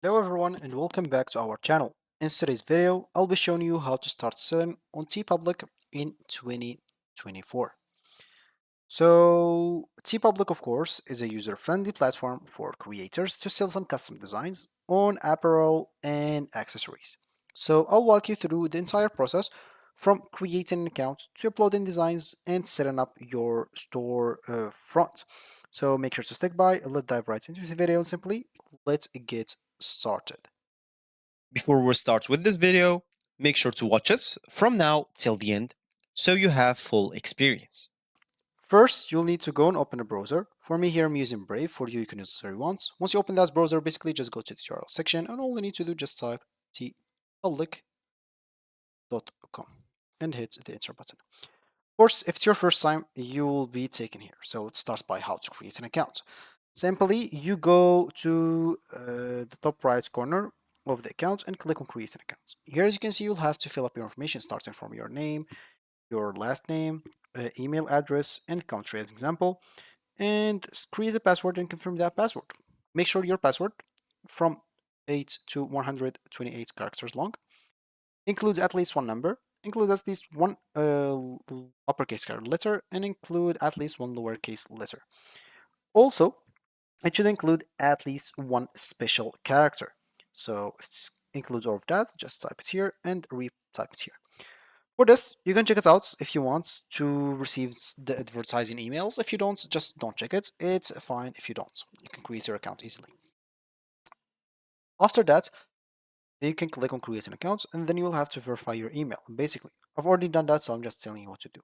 Hello everyone and welcome back to our channel. In today's video, I'll be showing you how to start selling on Teepublic in 2024. So Teepublic of course is a user-friendly platform for creators to sell some custom designs on apparel and accessories. So I'll walk you through the entire process from creating an account to uploading designs and setting up your store front. So make sure to stick by and let's dive right into the video and simply let's get started. Before we start with this video, make sure to watch it from now till the end so you have full experience. First, you'll need to go and open a browser. For me here, I'm using Brave. For you, you can use whatever you want. Once you open that browser, basically just go to the tutorial section and all you need to do just type tpublic.com and hit the enter button. Of course, if it's your first time, you will be taken here. So let's start by how to create an account. Simply, you go to the top right corner of the account and click on create an account. Here, as you can see, you'll have to fill up your information starting from your name, your last name, email address, and country as example, and create a password and confirm that password. Make sure your password from 8 to 128 characters long includes at least one number, includes at least one uppercase letter, and include at least one lowercase letter. Also, it should include at least one special character. So if it includes all of that, just type it here and re-type it here. For this, you can check it out if you want to receive the advertising emails. If you don't, just don't check it. It's fine if you don't. You can create your account easily. After that, you can click on create an account and then you will have to verify your email. Basically, I've already done that, so I'm just telling you what to do.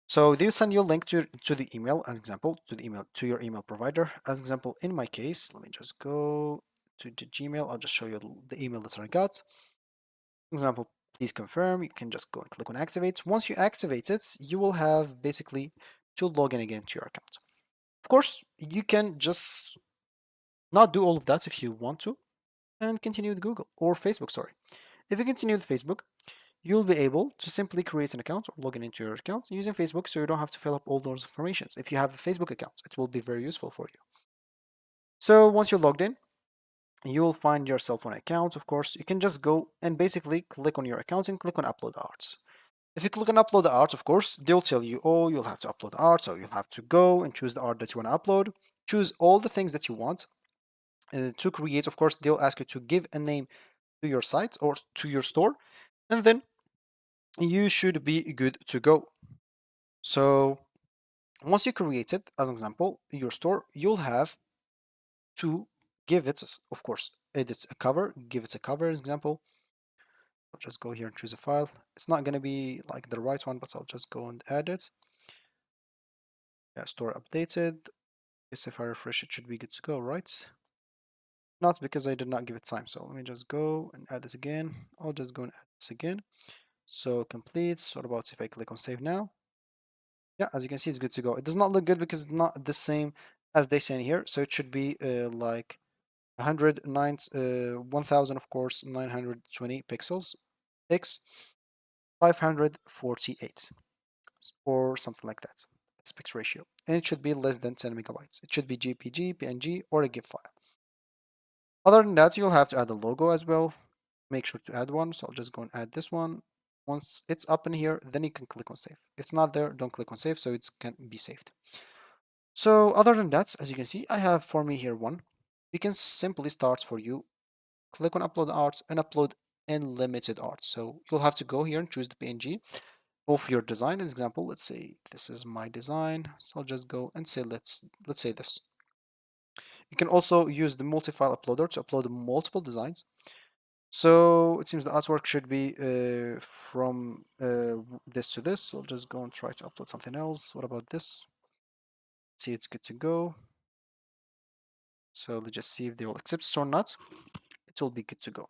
So they will send you a link to the email as example, to your email provider. As example, in my case, let me just go to the Gmail. I'll just show you the email that I got. Example, please confirm. You can just go and click on activate. Once you activate it, you will have basically to log in again to your account. Of course, you can just not do all of that if you want to and continue with Google or Facebook, sorry. If you continue with Facebook, you'll be able to simply create an account or log in into your account using Facebook so you don't have to fill up all those informations. If you have a Facebook account, it will be very useful for you. So once you're logged in, you will find your cell phone account, of course. You can just go and basically click on your account and click on upload art. If you click on upload the art, of course, they'll tell you, oh, you'll have to upload the art, so you'll have to go and choose the art that you want to upload, choose all the things that you want to create. Of course, they'll ask you to give a name to your site or to your store, and then you should be good to go. So once you create it, as an example, your store, you'll have to give it, of course, edit a cover, give it a cover, as example. I'll just go here and choose a file. It's not going to be like the right one, but I'll just go and add it. Yeah, store updated. Guess if I refresh it should be good to go, right? Not because I did not give it time. So let me just go and add this again. I'll just go and add this again. So complete. So what about if I click on save now? Yeah, as you can see, it's good to go. It does not look good because it's not the same as they say in here. So it should be like 109, 1000, of course, 920 pixels, x 548 or something like that. Aspect ratio. And it should be less than 10 megabytes. It should be JPG, PNG, or a GIF file. Other than that, you'll have to add a logo as well. Make sure to add one. So I'll just go and add this one. Once it's up in here, then you can click on save. If it's not there, don't click on save so it can be saved. So other than that, as you can see, I have for me here one. You can simply start for you. Click on upload art and upload unlimited art. So you'll have to go here and choose the PNG of your design. As example, let's say this is my design. So I'll just go and say let's say this. You can also use the multi-file uploader to upload multiple designs. So it seems the artwork should be from this to this. So I'll just go and try to upload something else. What about this? See, it's good to go. So let's just see if they will accept it or not. It will be good to go.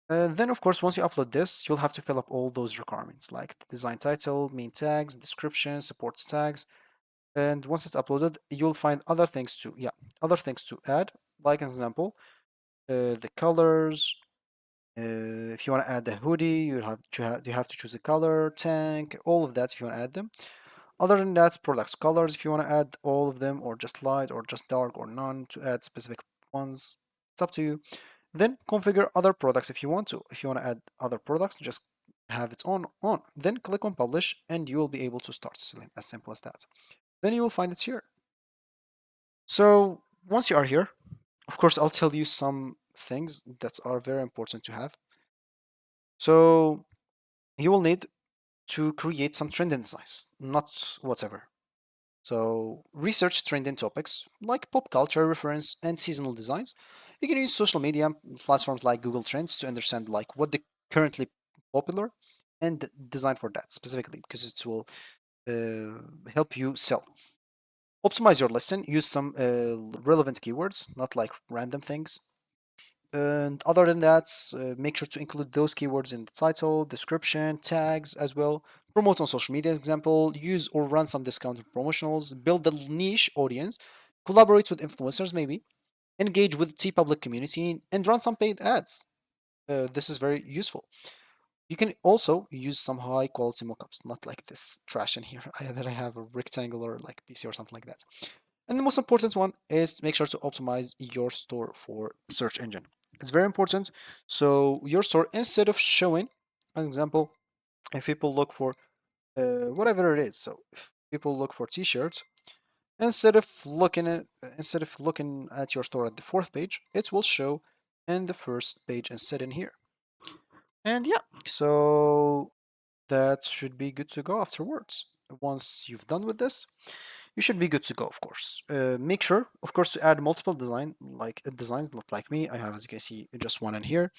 Then, of course, once you upload this, you'll have to fill up all those requirements like the design title, main tags, description, support tags. And once it's uploaded, you'll find other things to, other things to add. Like, an example, the colors. If you want to add the hoodie, you have to choose a color, tank, all of that if you want to add them. Other than that, products colors if you want to add all of them, or just light, or just dark, or none to add specific ones. It's up to you. Then configure other products if you want to. If you want to add other products, just have it on. Then click on publish and you will be able to start selling. As simple as that. Then you will find it here. So once you are here, of course, I'll tell you some things that are very important to have. So you will need to create some trending designs, not whatever. So research trending topics like pop culture reference and seasonal designs. You can use social media platforms like Google Trends to understand like what the currently popular and design for that specifically because it will help you sell. Optimize your listing. Use some relevant keywords, not like random things. And other than that, make sure to include those keywords in the title, description, tags as well. Promote on social media, example, use or run some discounted promotionals, build a niche audience, collaborate with influencers maybe, engage with the Teepublic community, and run some paid ads. This is very useful. You can also use some high quality mockups, not like this trash in here that I have a rectangular like PC or something like that. And the most important one is make sure to optimize your store for search engine. It's very important. So your store, instead of showing, an example, if people look for whatever it is, so if people look for t-shirts, instead of looking at your store at the fourth page, it will show in the first page instead in here. And yeah, so that should be good to go afterwards. Once you've done with this, you should be good to go, of course. Make sure, of course, to add multiple designs, not like me. I have, as you can see, just one in here.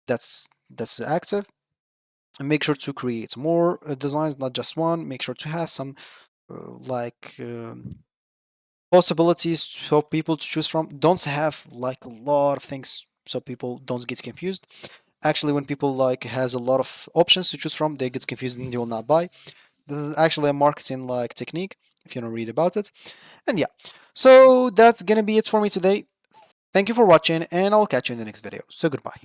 That's active. And make sure to create more designs, not just one. Make sure to have some like possibilities for people to choose from. Don't have like a lot of things so people don't get confused. Actually, when people like has a lot of options to choose from, they get confused and they will not buy. This is actually a marketing like technique if you want to read about it. And yeah, so that's gonna be it for me today. Thank you for watching, and I'll catch you in the next video. So goodbye.